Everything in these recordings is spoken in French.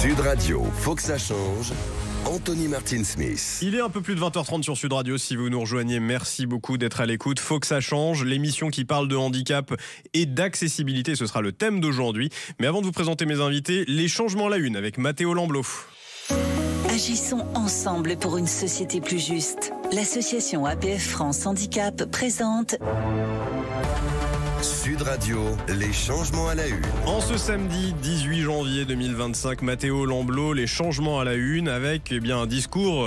Sud Radio, faut que ça change. Anthony Martin-Smith. Il est un peu plus de 20h30 sur Sud Radio. Si vous nous rejoignez, merci beaucoup d'être à l'écoute. Faut que ça change. L'émission qui parle de handicap et d'accessibilité, ce sera le thème d'aujourd'hui. Mais avant de vous présenter mes invités, les changements à la une avec Matteo Lamblot. Agissons ensemble pour une société plus juste. L'association APF France Handicap présente Sud Radio, les changements à la une. En ce samedi 18 janvier 2025, Matteo Lamblot, les changements à la une avec un discours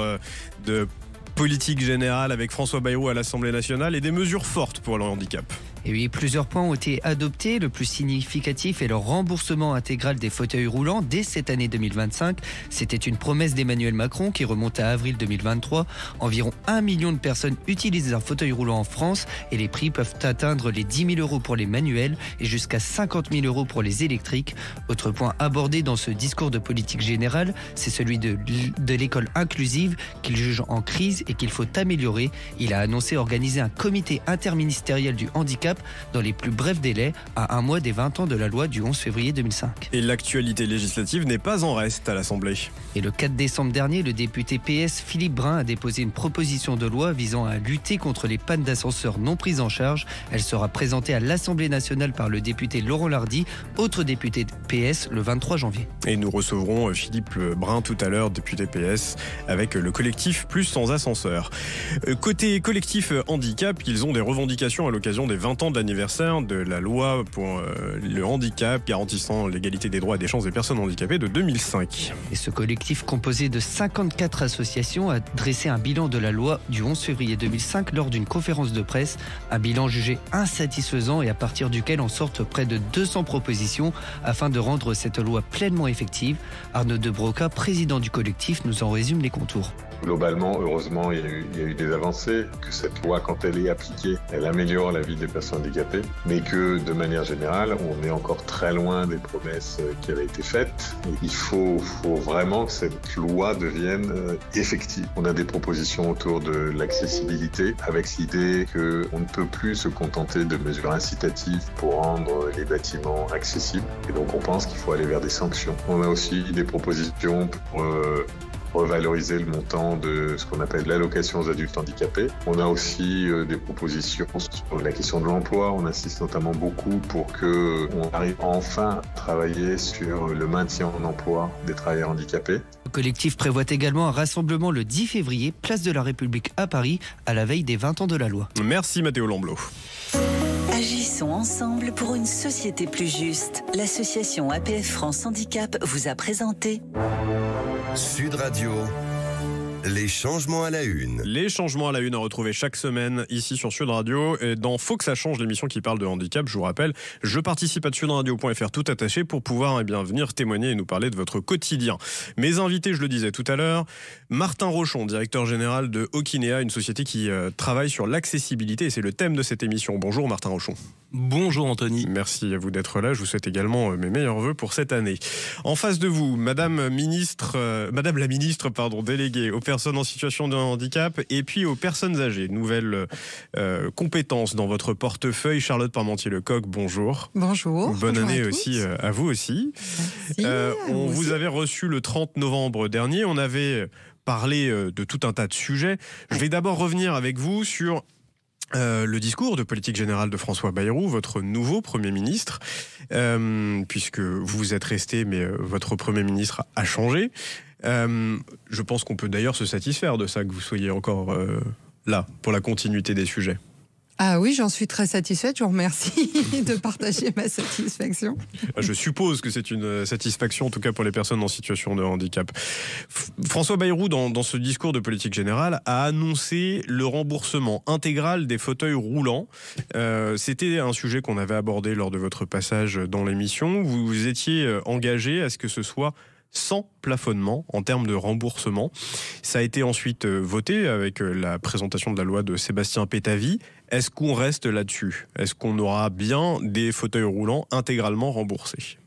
de politique générale avec François Bayrou à l'Assemblée nationale et des mesures fortes pour le handicap. Et oui, plusieurs points ont été adoptés. Le plus significatif est le remboursement intégral des fauteuils roulants dès cette année 2025. C'était une promesse d'Emmanuel Macron qui remonte à avril 2023. Environ 1 million de personnes utilisent un fauteuil roulant en France et les prix peuvent atteindre les 10 000 euros pour les manuels et jusqu'à 50 000 euros pour les électriques. Autre point abordé dans ce discours de politique générale, c'est celui de l'école inclusive qu'il juge en crise et qu'il faut améliorer. Il a annoncé organiser un comité interministériel du handicap dans les plus brefs délais à un mois des 20 ans de la loi du 11 février 2005. Et l'actualité législative n'est pas en reste à l'Assemblée. Et le 4 décembre dernier, le député PS Philippe Brun a déposé une proposition de loi visant à lutter contre les pannes d'ascenseurs non prises en charge. Elle sera présentée à l'Assemblée nationale par le député Laurent Lardy, autre député de PS, le 23 janvier. Et nous recevrons Philippe Brun tout à l'heure, député PS, avec le collectif Plus sans ascenseur. Côté collectif handicap, ils ont des revendications à l'occasion des 20 ans de l'anniversaire de la loi pour le handicap garantissant l'égalité des droits et des chances des personnes handicapées de 2005. Et ce collectif composé de 54 associations a dressé un bilan de la loi du 11 février 2005 lors d'une conférence de presse. Un bilan jugé insatisfaisant et à partir duquel en sortent près de 200 propositions afin de rendre cette loi pleinement effective. Arnaud De Broca, président du collectif, nous en résume les contours. Globalement, heureusement, il y a eu des avancées, que cette loi, quand elle est appliquée, elle améliore la vie des personnes handicapées, mais que de manière générale, on est encore très loin des promesses qui avaient été faites. Et il faut vraiment que cette loi devienne effective. On a des propositions autour de l'accessibilité, avec l'idée qu'on ne peut plus se contenter de mesures incitatives pour rendre les bâtiments accessibles. Et donc on pense qu'il faut aller vers des sanctions. On a aussi des propositions pour revaloriser le montant de ce qu'on appelle l'allocation aux adultes handicapés. On a aussi des propositions sur la question de l'emploi. On insiste notamment beaucoup pour qu'on arrive enfin à travailler sur le maintien en emploi des travailleurs handicapés. Le collectif prévoit également un rassemblement le 10 février, place de la République à Paris, à la veille des 20 ans de la loi. Merci Matteo Lamblot. Agissons ensemble pour une société plus juste. L'association APF France Handicap vous a présenté Sud Radio, les changements à la une. Les changements à la une à retrouver chaque semaine ici sur Sud Radio et dans Faut que ça change, l'émission qui parle de handicap. Je vous rappelle, je participe à sudradio.fr tout attaché pour pouvoir venir témoigner et nous parler de votre quotidien. Mes invités, je le disais tout à l'heure, Martin Rochon, directeur général de Okinea, une société qui travaille sur l'accessibilité et c'est le thème de cette émission. Bonjour Martin Rochon. Bonjour Anthony. Merci à vous d'être là. Je vous souhaite également mes meilleurs vœux pour cette année. En face de vous, Madame la ministre, déléguée aux personnes en situation de handicap et puis aux personnes âgées. Nouvelle compétence dans votre portefeuille. Charlotte Parmentier-Lecoq, bonjour. Bonjour. Bonne année à aussi à vous aussi. Merci. Vous avez reçu le 30 novembre dernier. On avait parlé de tout un tas de sujets. Je vais d'abord revenir avec vous sur le discours de politique générale de François Bayrou, votre nouveau Premier ministre, puisque vous êtes resté, mais votre Premier ministre a changé. Je pense qu'on peut d'ailleurs se satisfaire de ça, que vous soyez encore là pour la continuité des sujets. Ah oui, j'en suis très satisfaite. Je vous remercie de partager ma satisfaction. Je suppose que c'est une satisfaction, en tout cas pour les personnes en situation de handicap. François Bayrou, dans ce discours de politique générale, a annoncé le remboursement intégral des fauteuils roulants. C'était un sujet qu'on avait abordé lors de votre passage dans l'émission. Vous étiez engagé à ce que ce soit sans plafonnement en termes de remboursement. Ça a été ensuite voté avec la présentation de la loi de Sébastien Pétavy. Est-ce qu'on reste là-dessus ? Est-ce qu'on aura bien des fauteuils roulants intégralement remboursés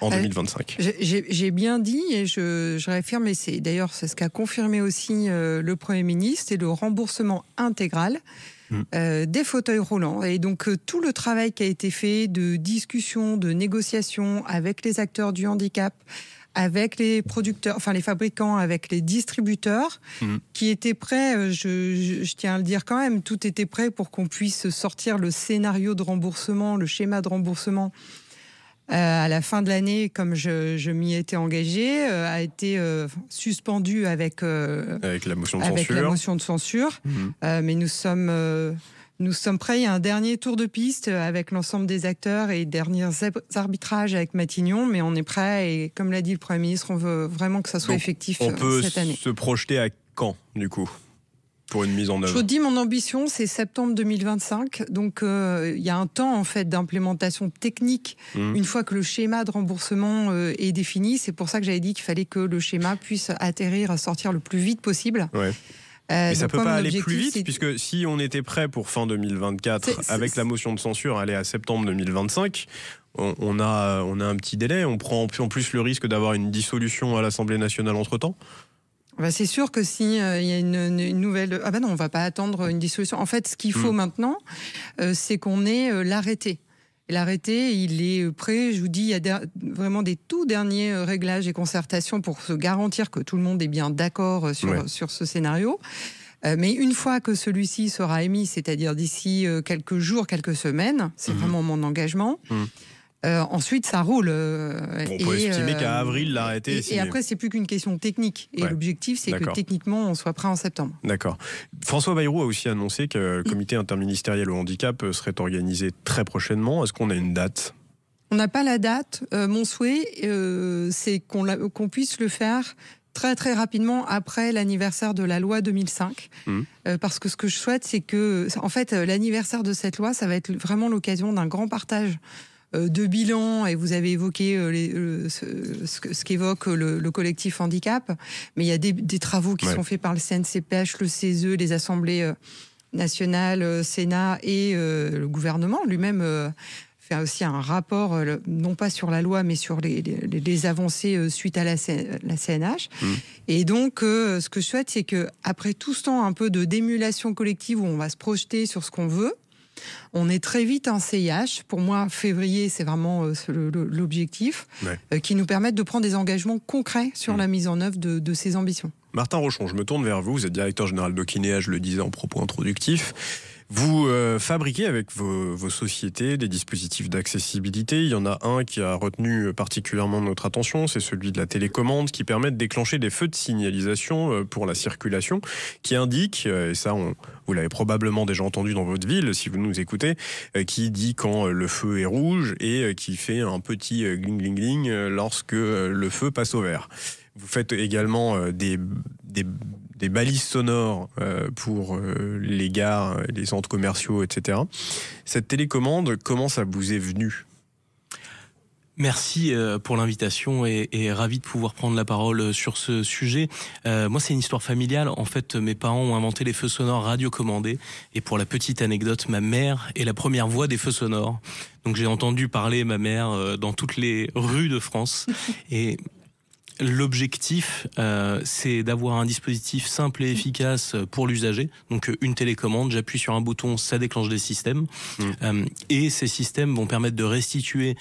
en 2025 ? J'ai bien dit et je réaffirme, et c'est ce qu'a confirmé aussi le Premier ministre, c'est le remboursement intégral des fauteuils roulants. Et donc tout le travail qui a été fait de discussion, de négociation avec les acteurs du handicap, avec les producteurs, enfin les fabricants, avec les distributeurs, qui étaient prêts, je tiens à le dire quand même, tout était prêt pour qu'on puisse sortir le scénario de remboursement, le schéma de remboursement à la fin de l'année, comme je m'y étais engagée, a été suspendu avec la motion de avec censure. la motion de censure. Mais nous sommes prêts. Il y a un dernier tour de piste avec l'ensemble des acteurs et derniers arbitrages avec Matignon, mais on est prêt. Et comme l'a dit le Premier ministre, on veut vraiment que ça soit effectif cette année. On peut se projeter à quand, du coup, pour une mise en œuvre? Je vous dis, mon ambition, c'est septembre 2025. Donc, il y a un temps, en fait, d'implémentation technique. Une fois que le schéma de remboursement est défini, c'est pour ça que j'avais dit qu'il fallait que le schéma puisse atterrir, sortir le plus vite possible. Ouais. Mais ça peut pas aller plus vite, c'est... puisque si on était prêt pour fin 2024, avec la motion de censure, aller à septembre 2025, on a un petit délai. On prend en plus le risque d'avoir une dissolution à l'Assemblée nationale entre-temps. Bah c'est sûr que si y a une nouvelle... Ah ben non, on va pas attendre une dissolution. En fait, ce qu'il faut maintenant, c'est qu'on ait l'arrêté. Et l'arrêté, il est prêt. Je vous dis, il y a vraiment des tout derniers réglages et concertations pour se garantir que tout le monde est bien d'accord sur ce scénario. Mais une fois que celui-ci sera émis, c'est-à-dire d'ici quelques jours, quelques semaines, c'est vraiment mon engagement. Ensuite, ça roule. On peut estimer qu'à avril, l'arrêté est signé. Et après, c'est plus qu'une question technique. Et l'objectif, c'est que techniquement, on soit prêt en septembre. D'accord. François Bayrou a aussi annoncé que le comité interministériel au handicap serait organisé très prochainement. Est-ce qu'on a une date ? On n'a pas la date. Mon souhait, c'est qu'on puisse le faire très très rapidement après l'anniversaire de la loi 2005. Parce que ce que je souhaite, c'est que, en fait, l'anniversaire de cette loi, ça va être vraiment l'occasion d'un grand partage de bilan, et vous avez évoqué ce qu'évoque le collectif handicap, mais il y a des travaux qui sont faits par le CNCPH, le CESE, les assemblées nationales, Sénat et le gouvernement lui-même fait aussi un rapport, non pas sur la loi, mais sur les avancées suite à la CNH. Et donc, ce que je souhaite, c'est qu'après tout ce temps un peu de d'émulation collective où on va se projeter sur ce qu'on veut, on est très vite en CIH. Pour moi, février, c'est vraiment l'objectif, qui nous permette de prendre des engagements concrets sur la mise en œuvre de ces ambitions. Martin Rochon, je me tourne vers vous. Vous êtes directeur général d'Okinéa, je le disais en propos introductif. Vous fabriquez avec vos sociétés des dispositifs d'accessibilité. Il y en a un qui a retenu particulièrement notre attention, c'est celui de la télécommande, qui permet de déclencher des feux de signalisation pour la circulation, qui indique, et ça vous l'avez probablement déjà entendu dans votre ville si vous nous écoutez, qui dit quand le feu est rouge et qui fait un petit gling gling gling lorsque le feu passe au vert. Vous faites également des balises sonores pour les gares, les centres commerciaux, etc. Cette télécommande, comment ça vous est venu ? Merci pour l'invitation et ravi de pouvoir prendre la parole sur ce sujet. Moi, c'est une histoire familiale. En fait, mes parents ont inventé les feux sonores radiocommandés. Et pour la petite anecdote, ma mère est la première voix des feux sonores. Donc j'ai entendu parler ma mère dans toutes les rues de France. Et l'objectif, c'est d'avoir un dispositif simple et efficace pour l'usager. Donc une télécommande, j'appuie sur un bouton, ça déclenche des systèmes. Et ces systèmes vont permettre de restituer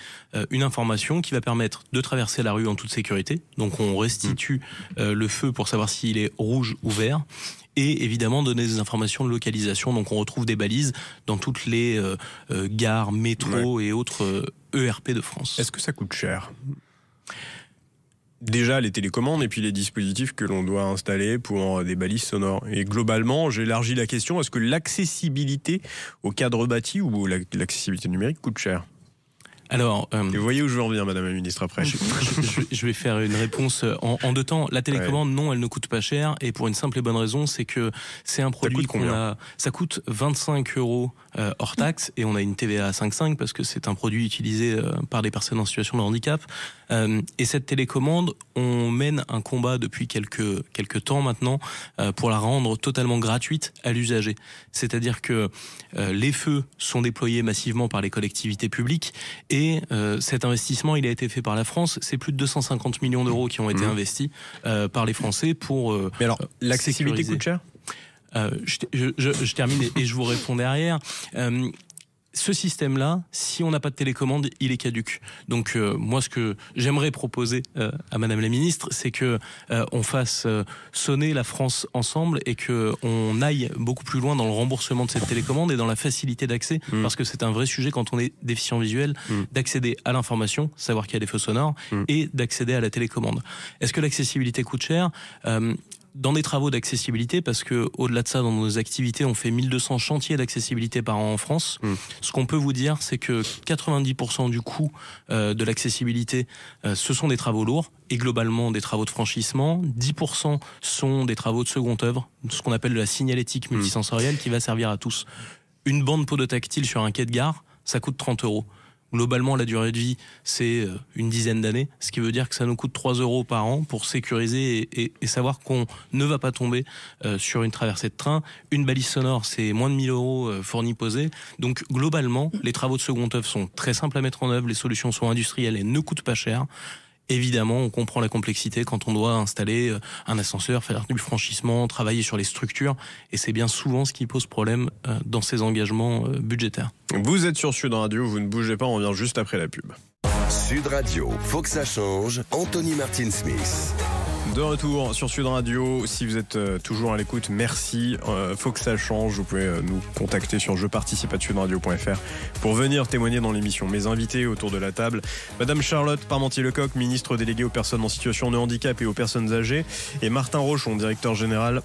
une information qui va permettre de traverser la rue en toute sécurité. Donc on restitue le feu pour savoir s'il est rouge ou vert. Et évidemment donner des informations de localisation. Donc on retrouve des balises dans toutes les gares, métros et autres ERP de France. Est-ce que ça coûte cher ? Déjà les télécommandes et puis les dispositifs que l'on doit installer pour des balises sonores. Et globalement, j'élargis la question, est-ce que l'accessibilité au cadre bâti ou l'accessibilité numérique coûte cher ? Alors, et vous voyez où je veux en venir, Madame la Ministre, après. Je vais faire une réponse en deux temps. La télécommande, non, elle ne coûte pas cher, et pour une simple et bonne raison, c'est que c'est un produit ça coûte 25 € hors taxe, et on a une TVA à 5,5 parce que c'est un produit utilisé par des personnes en situation de handicap. Et cette télécommande, on mène un combat depuis quelques temps maintenant pour la rendre totalement gratuite à l'usager. C'est-à-dire que les feux sont déployés massivement par les collectivités publiques, et cet investissement, il a été fait par la France. C'est plus de 250 millions d'euros qui ont été investis par les Français pour Mais alors, l'accessibilité coûte cher ? Je termine et je vous réponds derrière. ce système-là, si on n'a pas de télécommande, il est caduque. Donc moi, ce que j'aimerais proposer à Madame la Ministre, c'est que on fasse sonner la France ensemble et que on aille beaucoup plus loin dans le remboursement de cette télécommande et dans la facilité d'accès, parce que c'est un vrai sujet quand on est déficient visuel, d'accéder à l'information, savoir qu'il y a des feux sonores, et d'accéder à la télécommande. Est-ce que l'accessibilité coûte cher ? Dans des travaux d'accessibilité, parce que au-delà de ça, dans nos activités, on fait 1200 chantiers d'accessibilité par an en France. Ce qu'on peut vous dire, c'est que 90% du coût de l'accessibilité, ce sont des travaux lourds et globalement des travaux de franchissement. 10% sont des travaux de seconde œuvre, ce qu'on appelle de la signalétique multisensorielle qui va servir à tous. Une bande podotactile sur un quai de gare, ça coûte 30 €. Globalement, la durée de vie, c'est une dizaine d'années, ce qui veut dire que ça nous coûte 3 € par an pour sécuriser et savoir qu'on ne va pas tomber sur une traversée de train. Une balise sonore, c'est moins de 1 000 € fournis posés. Donc globalement, les travaux de seconde œuvre sont très simples à mettre en œuvre, les solutions sont industrielles et ne coûtent pas cher. Évidemment, on comprend la complexité quand on doit installer un ascenseur, faire du franchissement, travailler sur les structures, et c'est bien souvent ce qui pose problème dans ces engagements budgétaires. Vous êtes sur Sud Radio, vous ne bougez pas, on revient juste après la pub. Sud Radio, faut que ça change. Anthony Martin-Smith. De retour sur Sud Radio, si vous êtes toujours à l'écoute, merci. Faut que ça change, vous pouvez nous contacter sur jeparticipe@sudradio.fr pour venir témoigner dans l'émission. Mes invités autour de la table, Madame Charlotte Parmentier-Lecoq, ministre déléguée aux personnes en situation de handicap et aux personnes âgées, et Martin Rochon, directeur général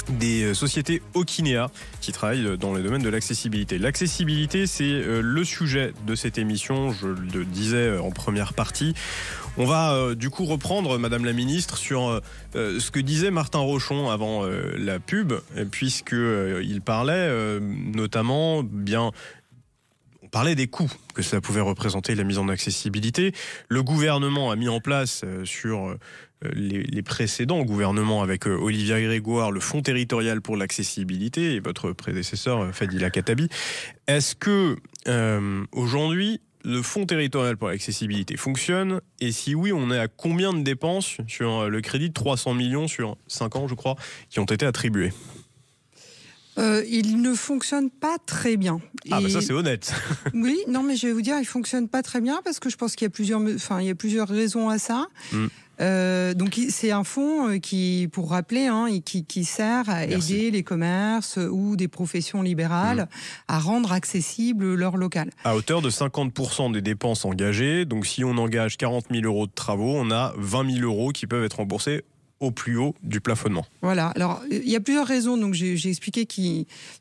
des sociétés Okinea qui travaillent dans le domaine de l'accessibilité. L'accessibilité, c'est le sujet de cette émission, je le disais en première partie. On va du coup reprendre, Madame la Ministre, sur ce que disait Martin Rochon avant la pub, puisqu'il parlait notamment on parlait des coûts que ça pouvait représenter, la mise en accessibilité. Le gouvernement a mis en place sur les précédents gouvernements avec Olivier Grégoire, le Fonds territorial pour l'accessibilité et votre prédécesseur Fadila Khattabi. Est-ce que aujourd'hui le Fonds territorial pour l'accessibilité fonctionne? Et si oui, on est à combien de dépenses sur le crédit de 300 millions sur 5 ans, je crois, qui ont été attribués? Il ne fonctionne pas très bien. Ah bah ça c'est honnête. Oui, non mais je vais vous dire, il fonctionne pas très bien parce que je pense qu'il y a plusieurs raisons à ça. Donc c'est un fonds qui, pour rappeler, qui sert à aider les commerces ou des professions libérales à rendre accessible leur local. À hauteur de 50% des dépenses engagées. Donc si on engage 40 000 € de travaux, on a 20 000 € qui peuvent être remboursés au plus haut du plafonnement. Voilà. Alors, il y a plusieurs raisons. Donc, j'ai expliqué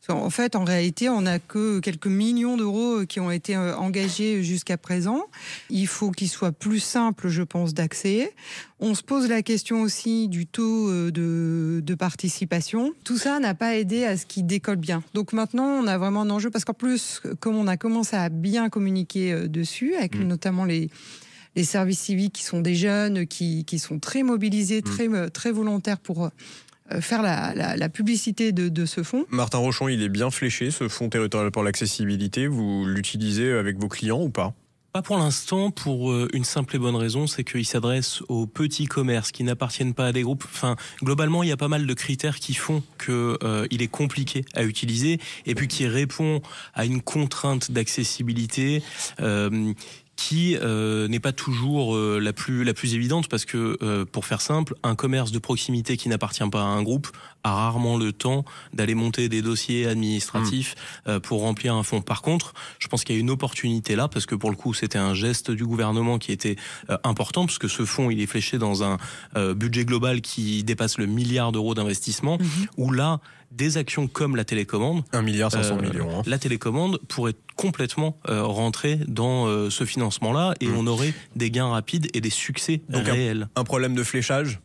qu'en fait, en réalité, on n'a que quelques millions d'euros qui ont été engagés jusqu'à présent. Il faut qu'il soit plus simple, je pense, d'accès. On se pose la question aussi du taux de participation. Tout ça n'a pas aidé à ce qu'il décolle bien. Donc maintenant, on a vraiment un enjeu parce qu'en plus, comme on a commencé à bien communiquer dessus, avec notamment les services civiques qui sont des jeunes, qui sont très mobilisés, très volontaires pour faire la publicité de ce fonds. Martin Rochon, il est bien fléché, ce fonds territorial pour l'accessibilité. Vous l'utilisez avec vos clients ou pas ? Pas pour l'instant, pour une simple et bonne raison, c'est qu'il s'adresse aux petits commerces qui n'appartiennent pas à des groupes. Enfin, globalement, il y a pas mal de critères qui font qu'il est compliqué à utiliser et puis qui répond à une contrainte d'accessibilité qui n'est pas toujours la plus évidente parce que, pour faire simple, un commerce de proximité qui n'appartient pas à un groupe a rarement le temps d'aller monter des dossiers administratifs pour remplir un fonds. Par contre, je pense qu'il y a une opportunité là parce que pour le coup, c'était un geste du gouvernement qui était important parce que ce fonds, il est fléché dans un budget global qui dépasse le 1 milliard d'euros d'investissement où là, des actions comme la télécommande, 1,5 milliard. La télécommande pourrait complètement rentrer dans ce financement-là et on aurait des gains rapides et des succès réels. Un problème de fléchage ?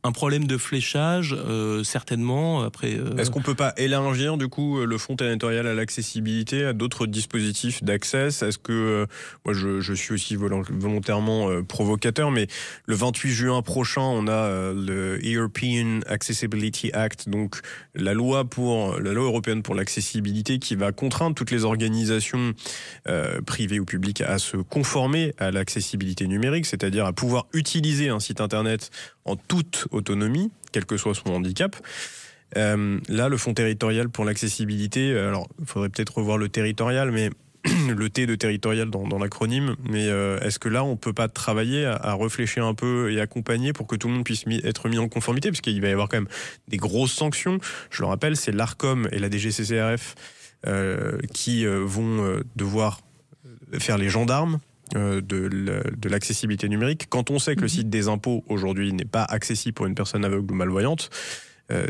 Un problème de fléchage, certainement. Après, est-ce qu'on peut pas élargir du coup le fonds territorial à l'accessibilité à d'autres dispositifs d'accès ? Est-ce que moi je suis aussi volontairement provocateur, mais le 28 juin prochain, on a le European Accessibility Act, donc la loi européenne pour l'accessibilité, qui va contraindre toutes les organisations privées ou publiques à se conformer à l'accessibilité numérique, c'est-à-dire à pouvoir utiliser un site internet en toute autonomie, quel que soit son handicap. Là, le fonds territorial pour l'accessibilité, alors il faudrait peut-être revoir le territorial, mais le T de territorial dans l'acronyme, mais est-ce que là on peut pas travailler à réfléchir un peu et accompagner pour que tout le monde puisse être mis en conformité, parce qu'il va y avoir quand même des grosses sanctions. Je le rappelle, c'est l'ARCOM et la DGCCRF qui vont devoir faire les gendarmes de l'accessibilité numérique. Quand on sait que le site des impôts aujourd'hui n'est pas accessible pour une personne aveugle ou malvoyante,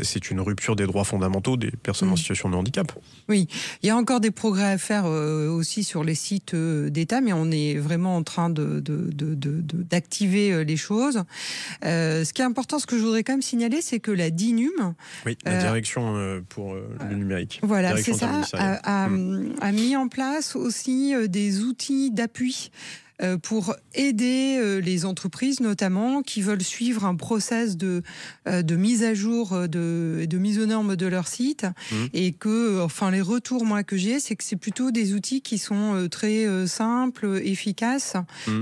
c'est une rupture des droits fondamentaux des personnes en situation de handicap. Oui, il y a encore des progrès à faire aussi sur les sites d'État, mais on est vraiment en train d'activer les choses. Ce qui est important, ce que je voudrais quand même signaler, c'est que la DINUM... Oui, la direction pour le numérique. Voilà, c'est ça, a mis en place aussi des outils d'appui pour aider les entreprises notamment qui veulent suivre un process de mise à jour, de mise aux normes de leur site, et que, enfin, les retours moi que j'ai, c'est que c'est plutôt des outils qui sont très simples, efficaces.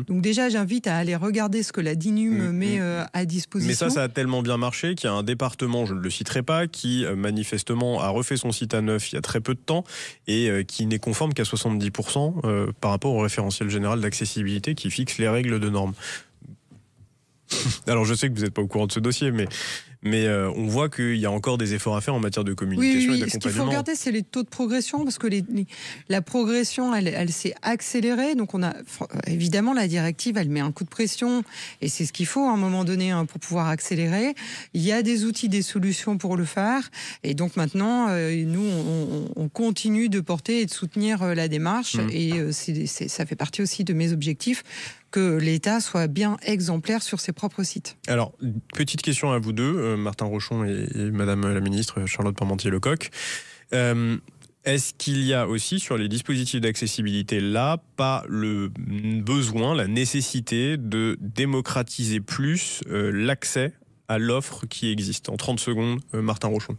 Donc déjà, j'invite à aller regarder ce que la DINUM met à disposition. Mais ça a tellement bien marché qu'il y a un département, je ne le citerai pas, qui manifestement a refait son site à neuf il y a très peu de temps et qui n'est conforme qu'à 70% par rapport au référentiel général d'accessibilité qui fixe les règles de normes. Alors je sais que vous n'êtes pas au courant de ce dossier, mais on voit qu'il y a encore des efforts à faire en matière de communication et d'accompagnement. Ce qu'il faut regarder, c'est les taux de progression, parce que la progression, elle s'est accélérée. Donc on a évidemment la directive, elle met un coup de pression, et c'est ce qu'il faut à un moment donné pour pouvoir accélérer. Il y a des outils, des solutions pour le faire, et donc maintenant, nous, on continue de porter et de soutenir la démarche, et ça fait partie aussi de mes objectifs, que l'État soit bien exemplaire sur ses propres sites. Alors, petite question à vous deux, Martin Rochon et Madame la Ministre Charlotte Parmentier-Lecocq. Est-ce qu'il y a aussi sur les dispositifs d'accessibilité là, pas le besoin, la nécessité de démocratiser plus l'accès à l'offre qui existe? En 30 secondes, Martin Rochon.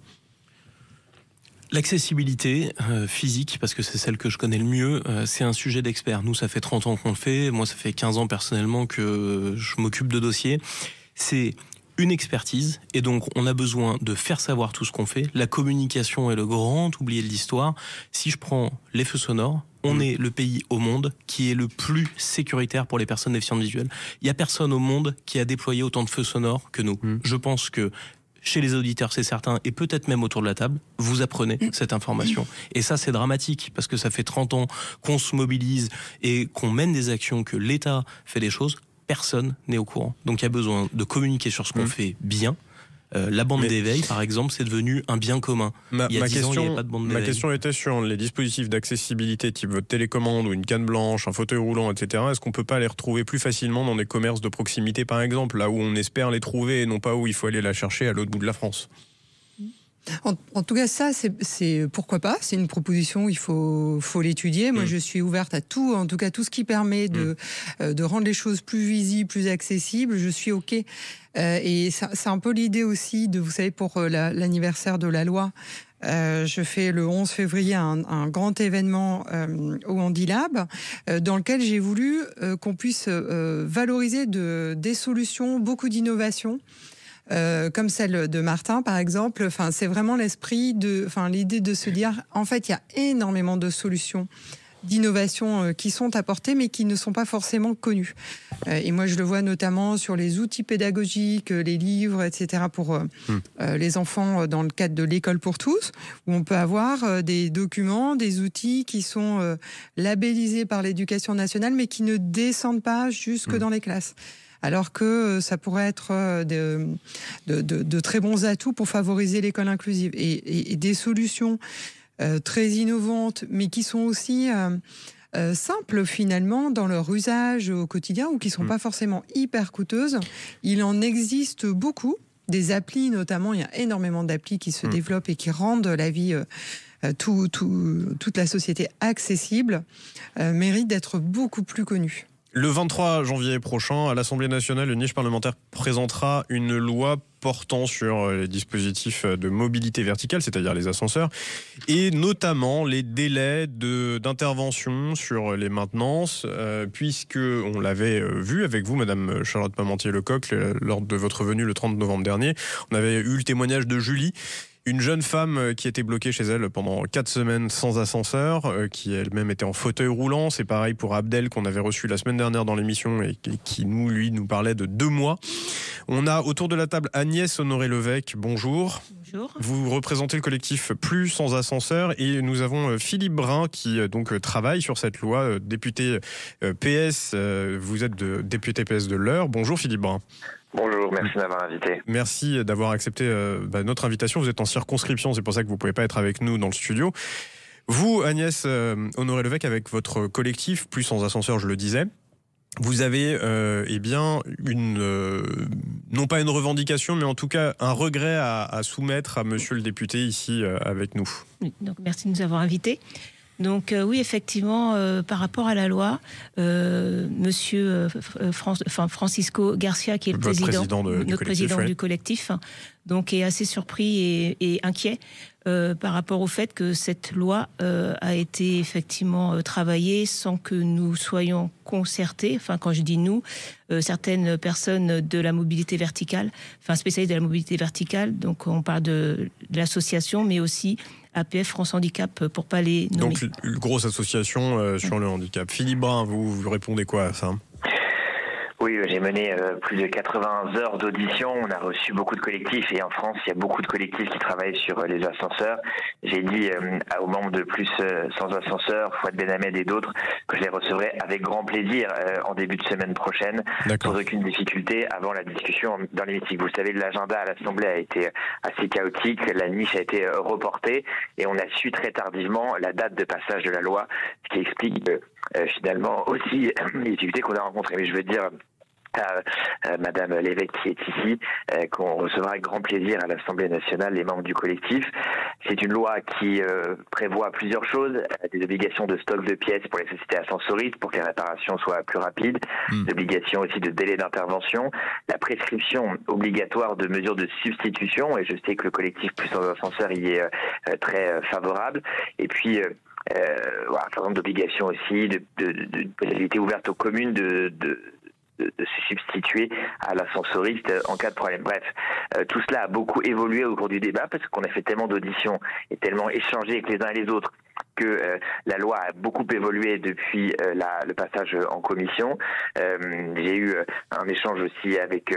L'accessibilité physique, parce que c'est celle que je connais le mieux, c'est un sujet d'expert. Nous, ça fait 30 ans qu'on le fait. Moi, ça fait 15 ans personnellement que je m'occupe de dossiers. C'est une expertise, et donc on a besoin de faire savoir tout ce qu'on fait. La communication est le grand oublié de l'histoire. Si je prends les feux sonores, on est le pays au monde qui est le plus sécuritaire pour les personnes déficientes visuelles. Il n'y a personne au monde qui a déployé autant de feux sonores que nous. Je pense que chez les auditeurs, c'est certain, et peut-être même autour de la table, vous apprenez cette information. Et ça, c'est dramatique, parce que ça fait 30 ans qu'on se mobilise et qu'on mène des actions, que l'État fait des choses, personne n'est au courant. Donc il y a besoin de communiquer sur ce qu'on fait bien. La bande d'éveil, par exemple, c'est devenu un bien commun. Il y a 10 ans, il n'y avait pas de bande d'éveil. Ma question était sur les dispositifs d'accessibilité type votre télécommande ou une canne blanche, un fauteuil roulant, etc. Est-ce qu'on ne peut pas les retrouver plus facilement dans des commerces de proximité, par exemple, là où on espère les trouver et non pas où il faut aller la chercher à l'autre bout de la France? En tout cas, ça, c'est pourquoi pas. C'est une proposition, il faut l'étudier. Moi, je suis ouverte à tout, en tout cas tout ce qui permet de rendre les choses plus visibles, plus accessibles. Je suis OK. Et c'est un peu l'idée aussi de, vous savez, pour l'anniversaire de la loi. Je fais le 11 février un grand événement au Handilab dans lequel j'ai voulu qu'on puisse valoriser des solutions, beaucoup d'innovations. Comme celle de Martin, par exemple. Enfin, c'est vraiment l'idée de se dire, en fait, il y a énormément de solutions d'innovation qui sont apportées, mais qui ne sont pas forcément connues. Et moi, je le vois notamment sur les outils pédagogiques, les livres, etc., pour les enfants dans le cadre de l'école pour tous, où on peut avoir des documents, des outils qui sont labellisés par l'Éducation nationale, mais qui ne descendent pas jusque dans les classes. Alors que ça pourrait être de très bons atouts pour favoriser l'école inclusive. Et des solutions très innovantes, mais qui sont aussi simples finalement dans leur usage au quotidien, ou qui ne sont pas forcément hyper coûteuses. Il en existe beaucoup. Des applis notamment, il y a énormément d'applis qui se développent et qui rendent la vie... toute la société accessible, mérite d'être beaucoup plus connue. Le 23 janvier prochain, à l'Assemblée nationale, le niche parlementaire présentera une loi portant sur les dispositifs de mobilité verticale, c'est-à-dire les ascenseurs, et notamment les délais d'intervention sur les maintenances, puisque on l'avait vu avec vous, Madame Charlotte Parmentier-Lecocq, lors de votre venue le 30 novembre dernier. On avait eu le témoignage de Julie, Une jeune femme qui était bloquée chez elle pendant 4 semaines sans ascenseur, qui elle-même était en fauteuil roulant. C'est pareil pour Abdel qu'on avait reçu la semaine dernière dans l'émission et qui nous parlait de 2 mois. On a autour de la table Agnès Honoré-Levesque. Bonjour. Bonjour. Vous représentez le collectif Plus sans ascenseur et nous avons Philippe Brun qui donc travaille sur cette loi, député PS. Vous êtes député PS de l'Eure. Bonjour Philippe Brun. Bonjour, merci de m'avoir invité. Merci d'avoir accepté notre invitation. Vous êtes en circonscription, c'est pour ça que vous ne pouvez pas être avec nous dans le studio. Vous, Agnès Honoré-Levesque, avec votre collectif Plus sans ascenseur, je le disais, vous avez non pas une revendication, mais en tout cas un regret à soumettre à monsieur le député ici avec nous. Donc, merci de nous avoir invités. Donc oui, effectivement, par rapport à la loi, monsieur Francisco Garcia, qui est notre président du collectif, donc est assez surpris et inquiet par rapport au fait que cette loi a été effectivement travaillée sans que nous soyons concertés. Enfin, quand je dis nous, certaines personnes de la mobilité verticale, enfin spécialistes de la mobilité verticale, donc on parle de l'association, mais aussi APF France Handicap, pour pas les nommer. Donc une grosse association sur le handicap. Philippe Brun, vous répondez quoi à ça ? Oui, j'ai mené plus de 80 heures d'audition. On a reçu beaucoup de collectifs et en France, il y a beaucoup de collectifs qui travaillent sur les ascenseurs. J'ai dit aux membres de Plus sans ascenseur, Fouad Benhamed et d'autres, que je les recevrai avec grand plaisir en début de semaine prochaine, sans aucune difficulté, avant la discussion dans l'hémicycle. Vous savez, l'agenda à l'Assemblée a été assez chaotique, la niche a été reportée et on a su très tardivement la date de passage de la loi, ce qui explique finalement aussi les difficultés qu'on a rencontrées. Mais je veux dire Madame Lévesque qui est ici, qu'on recevra avec grand plaisir à l'Assemblée nationale, les membres du collectif. C'est une loi qui prévoit plusieurs choses, des obligations de stock de pièces pour les sociétés ascensoristes pour que les réparations soient plus rapides, des obligations aussi de délai d'intervention, la prescription obligatoire de mesures de substitution, et je sais que le collectif Plus sans ascenseur y est très favorable, et puis un certain nombre d'obligations aussi, de possibilités ouvertes aux communes de se substituer à l'ascensoriste en cas de problème. Bref, tout cela a beaucoup évolué au cours du débat parce qu'on a fait tellement d'auditions et tellement échangé avec les uns et les autres que la loi a beaucoup évolué depuis le passage en commission. J'ai eu un échange aussi avec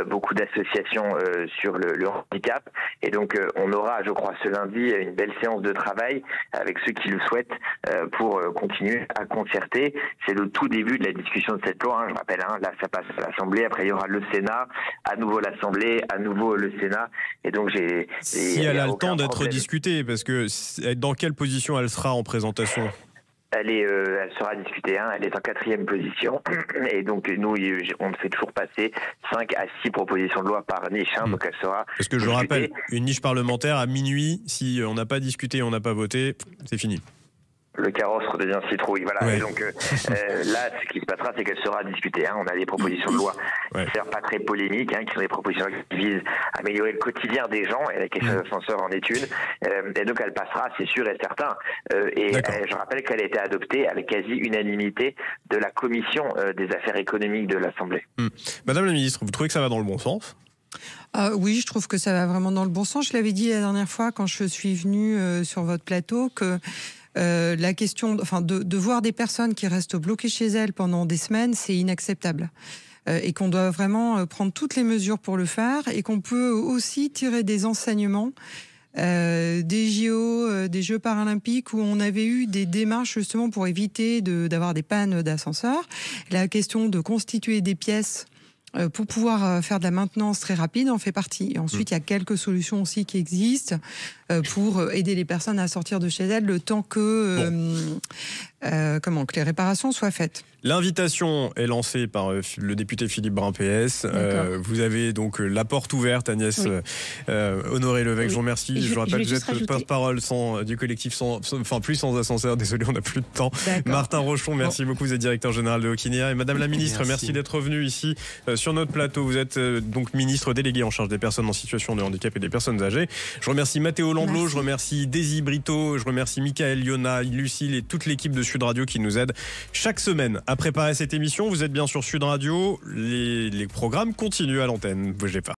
beaucoup d'associations sur le handicap et donc on aura, je crois, ce lundi une belle séance de travail avec ceux qui le souhaitent pour continuer à concerter. C'est le tout début de la discussion de cette loi, je rappelle, là ça passe à l'Assemblée, après il y aura le Sénat, à nouveau l'Assemblée, à nouveau le Sénat, et donc si elle a le temps d'être discutée, parce que dans quelle position elle sera en présentation? Elle sera discutée, elle est en 4e position et donc nous on fait toujours passer 5 à 6 propositions de loi par niche, donc elle sera parce que je rappelle, une niche parlementaire à minuit, si on n'a pas discuté, on n'a pas voté, c'est fini. Le carrosse redevient citrouille, voilà. Ouais. Et donc là, ce qui se passera, c'est qu'elle sera discutée. On a des propositions de loi qui ne sont pas très polémiques, qui sont des propositions qui visent à améliorer le quotidien des gens, et la question des ascenseurs en est une. Et donc elle passera, c'est sûr et certain. Je rappelle qu'elle a été adoptée avec quasi unanimité de la commission des affaires économiques de l'Assemblée. Madame la ministre, vous trouvez que ça va dans le bon sens ? Oui, je trouve que ça va vraiment dans le bon sens. Je l'avais dit la dernière fois quand je suis venue sur votre plateau que la question, de voir des personnes qui restent bloquées chez elles pendant des semaines, c'est inacceptable. Et qu'on doit vraiment prendre toutes les mesures pour le faire, et qu'on peut aussi tirer des enseignements des JO, des Jeux paralympiques, où on avait eu des démarches justement pour éviter d'avoir des pannes d'ascenseurs. La question de constituer des pièces pour pouvoir faire de la maintenance très rapide en fait partie. Et ensuite, il y a quelques solutions aussi qui existent pour aider les personnes à sortir de chez elles le temps que les réparations soient faites. L'invitation est lancée par le député Philippe Brun PS. Vous avez donc la porte ouverte, Agnès Honoré-Levesque. Je vous remercie. Je rappelle que vous êtes porte-parole du collectif Plus sans ascenseur. Désolé, on n'a plus de temps. Martin Rochon, merci beaucoup. Vous êtes directeur général de Okinéa. Et Madame la ministre, merci d'être venue ici sur notre plateau. Vous êtes donc ministre délégué en charge des personnes en situation de handicap et des personnes âgées. Je remercie Mathéo Lamblot, je remercie Daisy Brito, je remercie Michael Yona, Lucille et toute l'équipe de Sud Radio qui nous aide chaque semaine à préparer cette émission. Vous êtes bien sur Sud Radio. Les programmes continuent à l'antenne. Bougez pas.